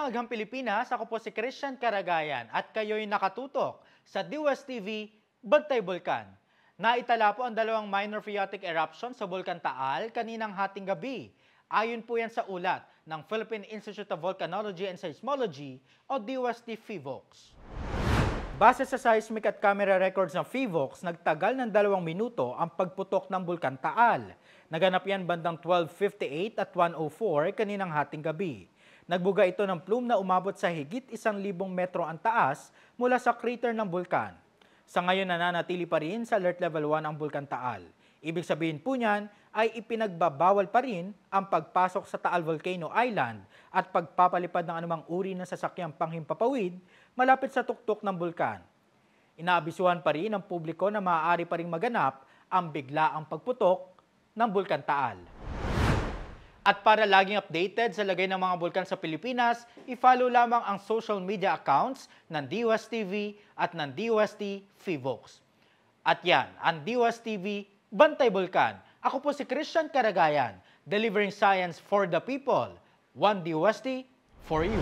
Magandang Pilipinas, ako po si Christian Caragayan at kayo'y nakatutok sa DOS TV Bantay Bulkan. Naitala po ang dalawang minor phreatic eruption sa Bulkan Taal kaninang hating gabi. Ayon po yan sa ulat ng Philippine Institute of Volcanology and Seismology o DOST PHIVOLCS. Base sa seismic at camera records ng PHIVOLCS, nagtagal ng 2 minuto ang pagputok ng Bulkan Taal. Naganap yan bandang 12:58 at 1:04 kaninang hating gabi. Nagbuga ito ng plume na umabot sa higit 1,000 metro ang taas mula sa crater ng bulkan. Sa ngayon nananatili pa rin sa alert level 1 ang Bulkan Taal. Ibig sabihin po niyan ay ipinagbabawal pa rin ang pagpasok sa Taal Volcano Island at pagpapalipad ng anumang uri ng sasakyang panghimpapawid malapit sa tuktok ng bulkan. Inaabisuhan pa rin ang publiko na maaari pa rin maganap ang biglaang pagputok ng Bulkan Taal. At para laging updated sa lagay ng mga bulkan sa Pilipinas, i-follow lamang ang social media accounts ng DOS TV at ng DOST PHIVOLCS. At yan, ang DOS TV Bantay Bulkan. Ako po si Christian Caragayan, delivering science for the people. One DOST for you.